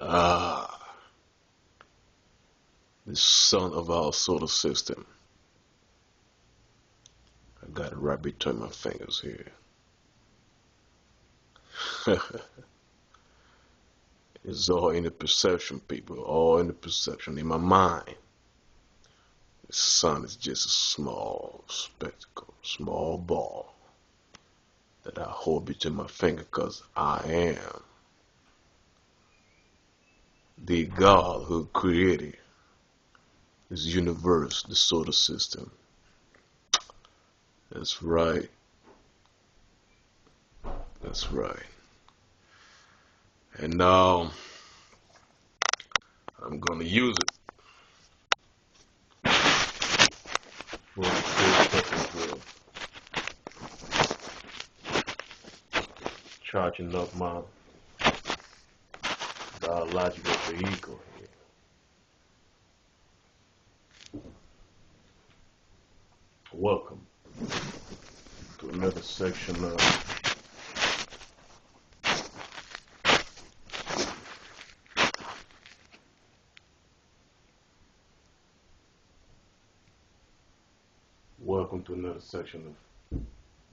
Ah, the sun of our solar system. I got it right between my fingers here. It's all in the perception, people. All in the perception. In my mind, the sun is just a small spectacle, small ball that I hold between my fingers because I am the God who created this universe, the solar system. That's right. That's right. And now I'm gonna use it for the purpose of charging up my biological vehicle here. Welcome to another section of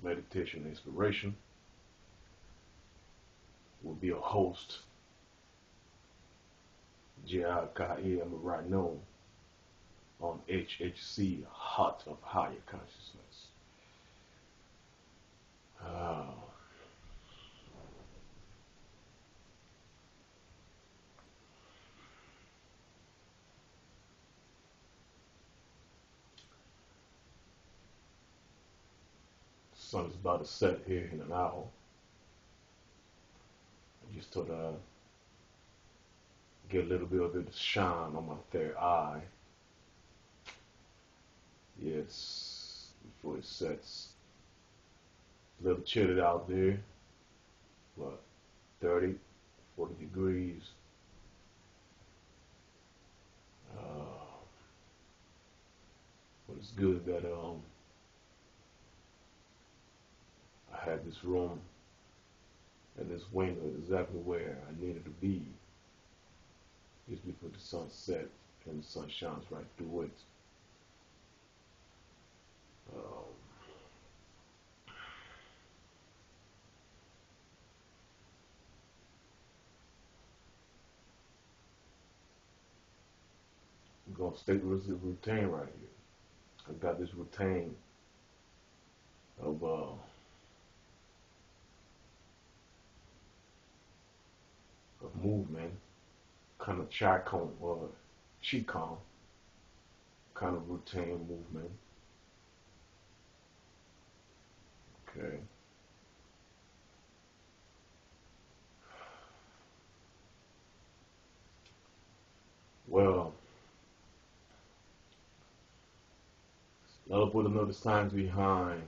meditation inspiration. Will be a host, HotepRe Amun-RaNun, on HHC, Heart of Higher Consciousness. The sun is about to set here in an hour. I just thought I'd get a little bit of it to shine on my third eye. Yes, before it sets. A little chilly out there, but 30, 40 degrees. But it's good that I had this room and this window exactly where I needed to be just before the sun sets and the sun shines right through it. I'm going to stick with the routine right here. I've got this routine of movement, kind of Qigong or Qigong kind of routine movement. Okay. Well, I'll put another science behind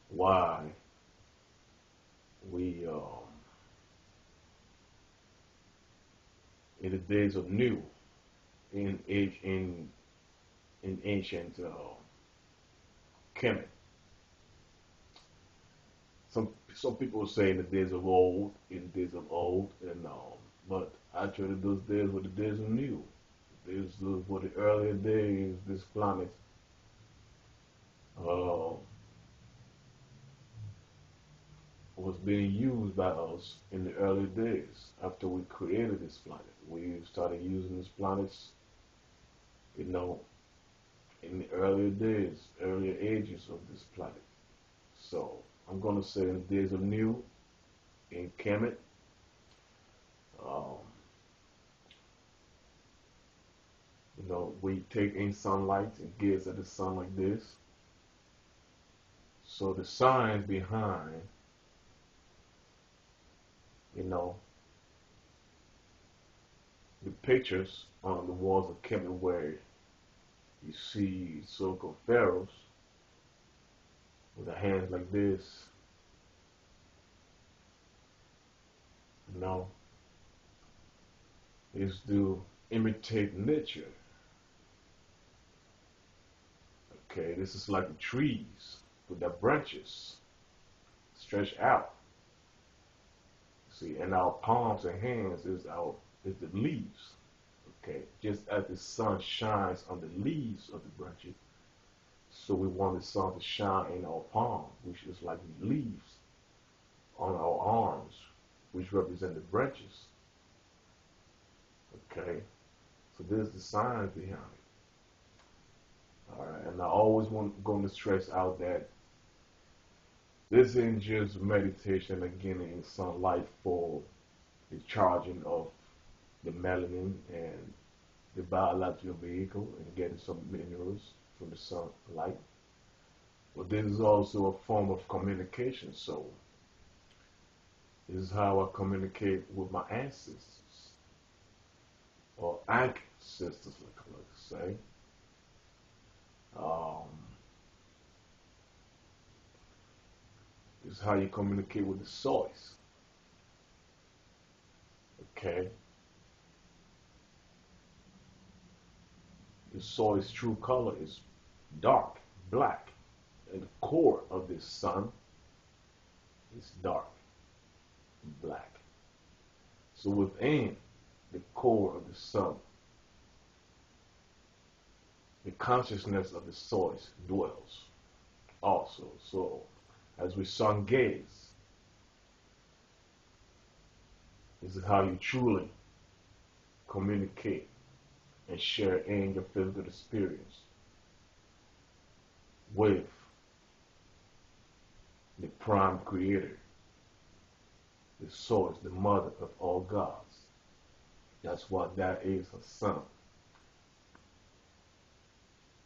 why we, in the days of new, in ancient Kemet. Some people say in the days of old, and but actually those days were the days of new. These were the earlier days. This planet was being used by us in the early days. After we created this planet, we started using these planets, in the earlier days, earlier ages of this planet. So I'm going to say in the days of new, in Kemet, we take in sunlight and gaze at the sun like this. So the science behind, the pictures on the walls of Kemet where you see so-called pharaohs with their hands like this, is to imitate nature. Okay, this is like the trees with their branches stretched out. See, and our palms and hands is the leaves. Okay, just as the sun shines on the leaves of the branches, so we want the sun to shine in our palm, which is like the leaves on our arms, which represent the branches. Okay, so there's the science behind it. All right, and I always going to stress out that this isn't just meditation again in sunlight for the charging of the melanin and the biological vehicle and getting some minerals from the sunlight. But this is also a form of communication. So this is how I communicate with my ancestors or ancestors, like I like to say. This is how you communicate with the source. Okay. The soil's true color is dark, black, and the core of the sun is dark, black. So within the core of the sun, the consciousness of the source dwells also. So as we sun gaze, this is how you truly communicate and share in your physical experience with the prime creator, the source, the mother of all gods. That's what that is, her son.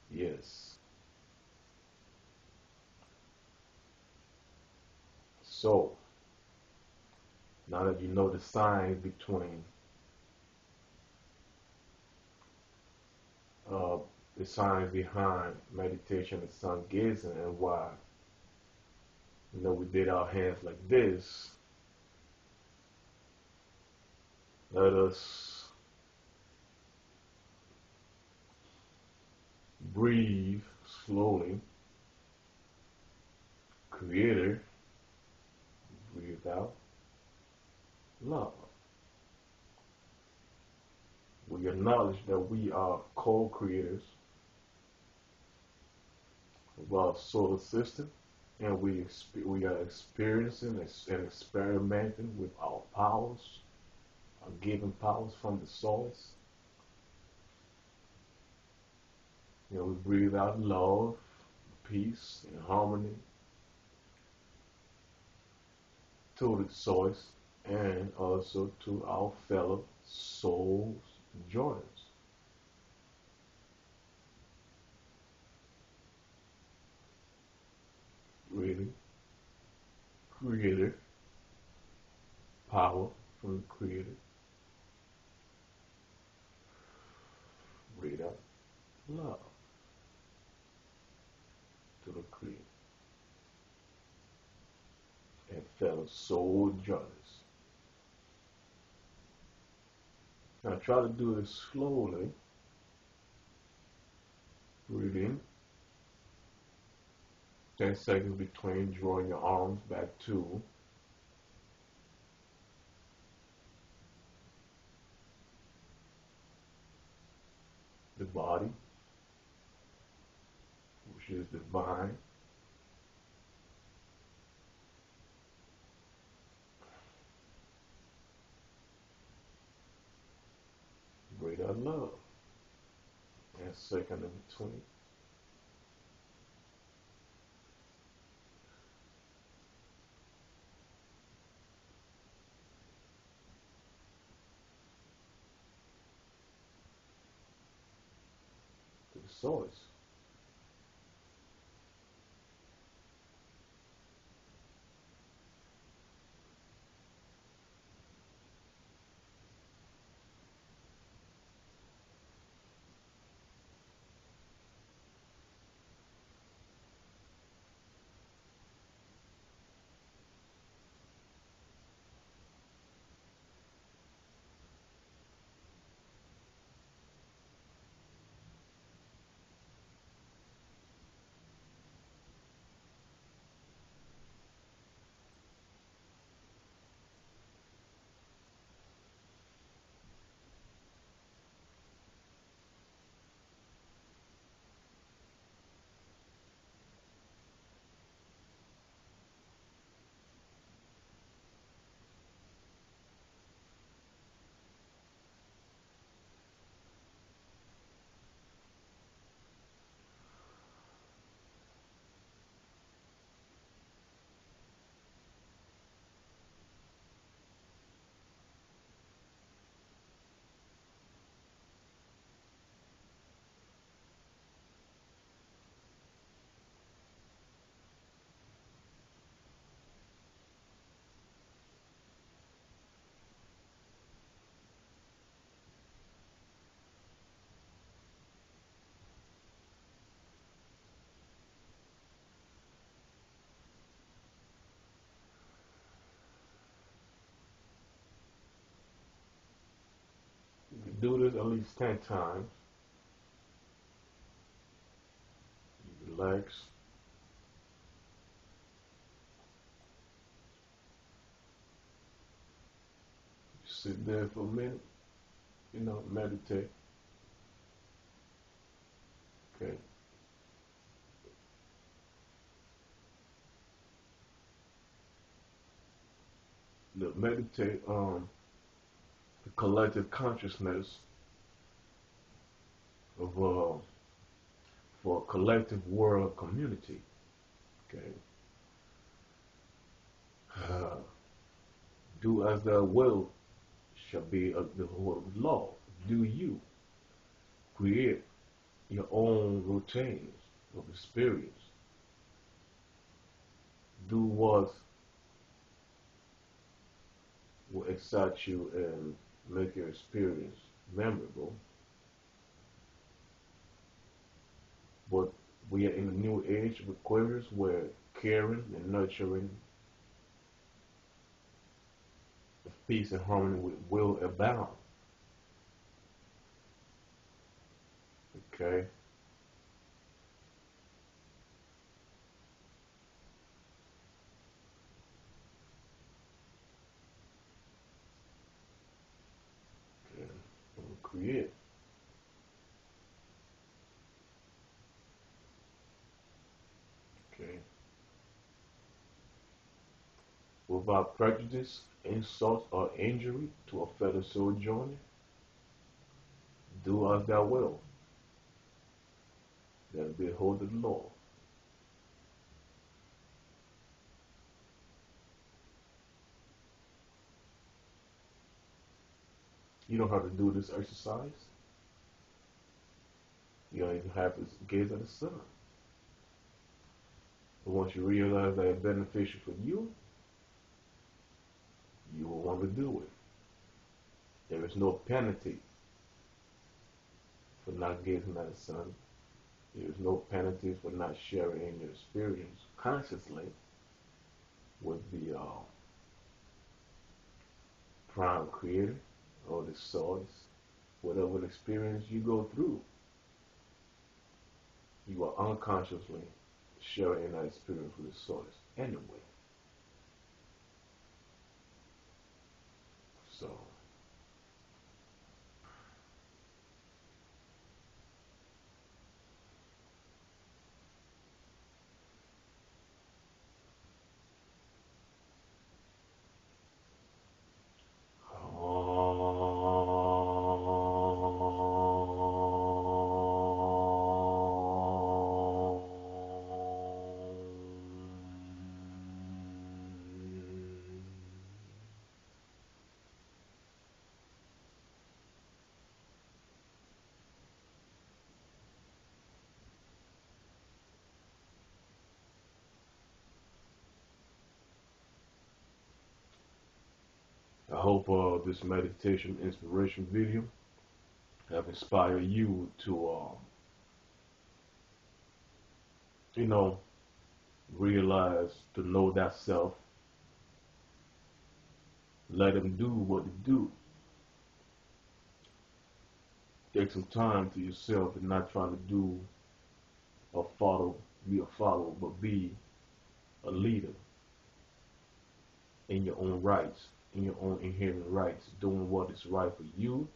Yes. So, now that you know the signs between the signs behind meditation and sun gazing and why, we did our hands like this, let us breathe slowly. Creator, breathe out, love. We acknowledge that we are co-creators of our solar system, and we are experiencing and experimenting with our powers, our given powers from the source. We breathe out love, peace, and harmony to the source and also to our fellow souls, journers. Really, creator, power from the creator. Breathe out love to the creator and fellow soul journers. Now try to do this slowly. Breathe in. 10 seconds between drawing your arms back to the body, which is divine. Breathe out love. And second in between. To the source. do this at least 10 times. You relax. You sit there for a minute, meditate. Okay. Look, meditate on the collective consciousness of for a collective world community. Okay. Do as thou wilt shall be the whole law. Do you create your own routines of experience? Do what will excite you and make your experience memorable. But we are in a new age of Aquarius where caring and nurturing of peace and harmony will abound. Okay? Okay. We'll create. Okay. Without prejudice, insult, or injury to a fellow sojourner, do as thou wilt. Then behold the law. You don't have to do this exercise. You don't even have to gaze at the sun. But once you realize that it's beneficial for you, you will want to do it. There is no penalty for not gazing at the sun. There is no penalty for not sharing your experience consciously with the prime creator or the source. Whatever experience you go through, you are unconsciously sharing that experience with the source anyway. So, I hope this meditation inspiration video have inspired you to, realize, to know that self. Let them do what they do. Take some time to yourself and not trying to do or follow, be a follower, but be a leader in your own rights, in your own inherent rights, doing what is right for you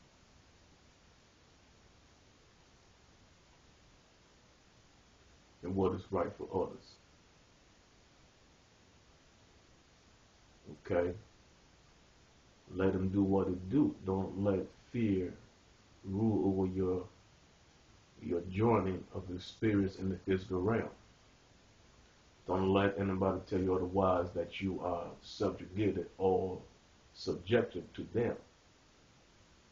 and what is right for others. Okay? Let them do what they do. Don't let fear rule over your journey of experience in the physical realm. Don't let anybody tell you otherwise, that you are subjugated or subjected to them.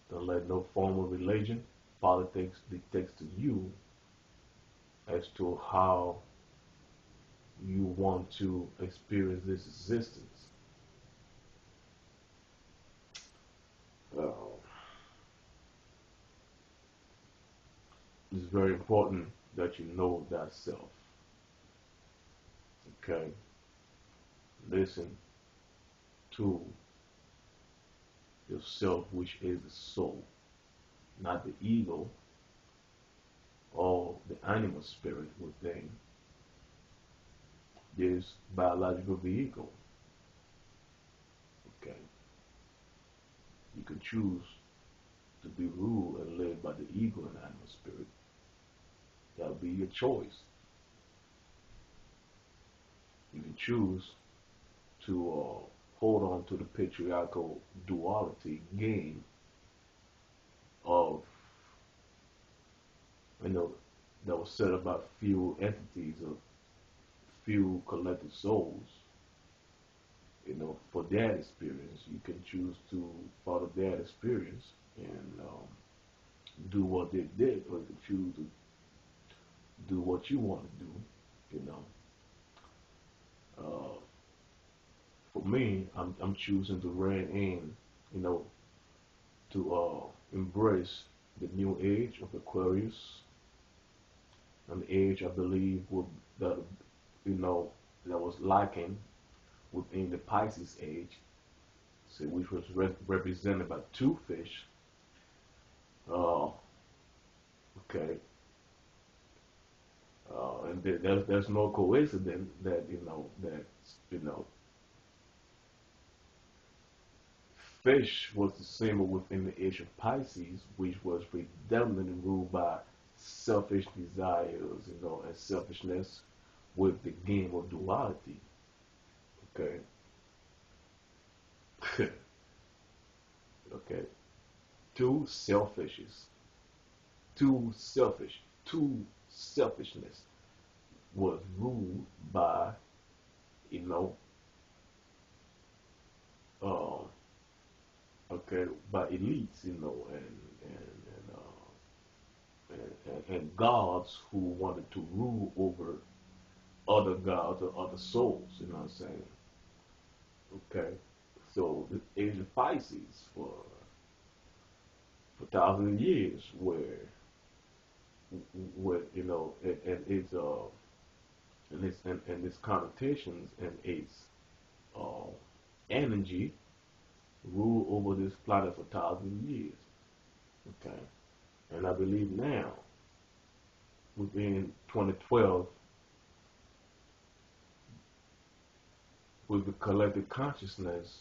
Don't let no form of religion, politics dictates to you as to how you want to experience this existence. It's very important that you know that self. Okay? Listen to yourself, which is the soul. not the ego or the animal spirit within this biological vehicle. Okay, you can choose to be ruled and led by the ego and animal spirit. That'll be your choice. You can choose to hold on to the patriarchal duality game of, that was set up by few entities of few collective souls, for their experience. You can choose to follow their experience and do what they did, or you can choose to do what you want to do, For me, I'm choosing to rein in, to embrace the new age of Aquarius, an age I believe that that was lacking within the Pices Age, which was represented by two fish. Okay, and there's no coincidence that fish was the symbol within the age of Pisces, which was predominantly ruled by selfish desires, and selfishness with the game of duality. Okay. Okay. Two selfishness was ruled by, by elites, and gods who wanted to rule over other gods or other souls. You know what I'm saying? Okay, so the age of Pisces for thousands of years, where and its connotations and its uh, energy rule over this planet for thousands of years. Okay, and I believe now, within 2012, with the collective consciousness,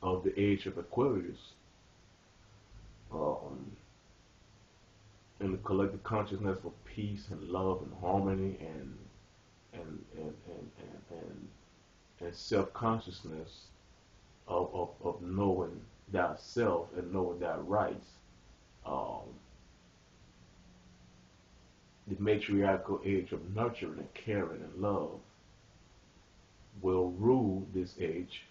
of the age of Aquarius, and the collective consciousness for peace and love and harmony and and and and, and self-consciousness of knowing thyself and knowing thy rights. The matriarchal age of nurturing and caring and love will rule this age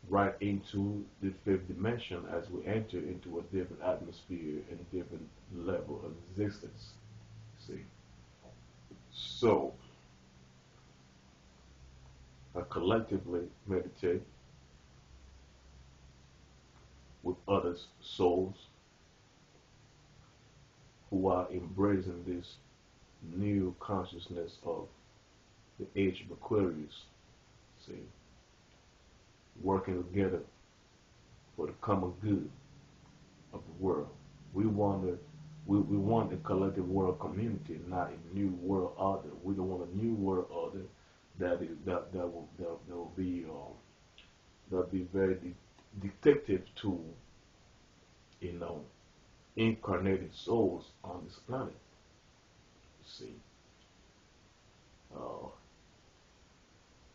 right into the fifth dimension as we enter into a different atmosphere and a different level of existence. See? So, I collectively meditate with others' souls who are embracing this new consciousness of the age of Aquarius. See? Working together for the common good of the world. We want a collective world community, not a new world order. We don't want a new world order that will be very dictative to incarnated souls on this planet. You see,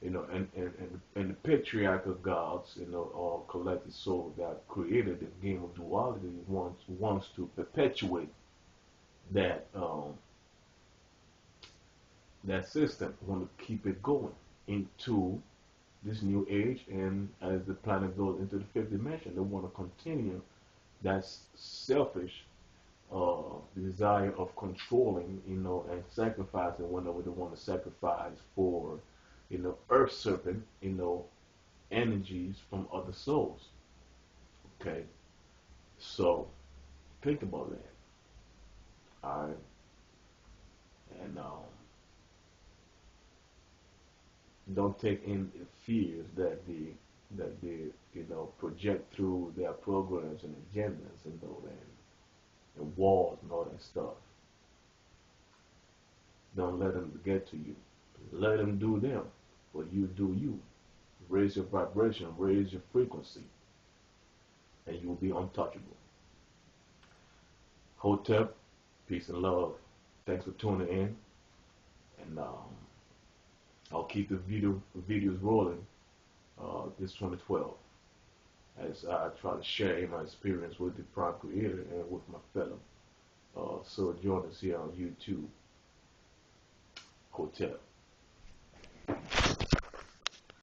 and the patriarchal gods, or collective souls that created the game of duality wants to perpetuate that that system, want to keep it going into this new age, and as the planet goes into the fifth dimension, they want to continue that selfish desire of controlling, and sacrificing whenever they want to sacrifice for, earth serpent, energies from other souls. Okay, so think about that. All right, and don't take in the fears that the that they, project through their programs and agendas and wars and all that stuff. Don't let them get to you. Let them do them, but you do you. Raise your vibration, raise your frequency, and you will be untouchable. Hotep, peace and love. Thanks for tuning in, and I'll keep the videos rolling this 2012 as I try to share my experience with the Prime Creator and with my fellow sojourners here on YouTube. Hotep.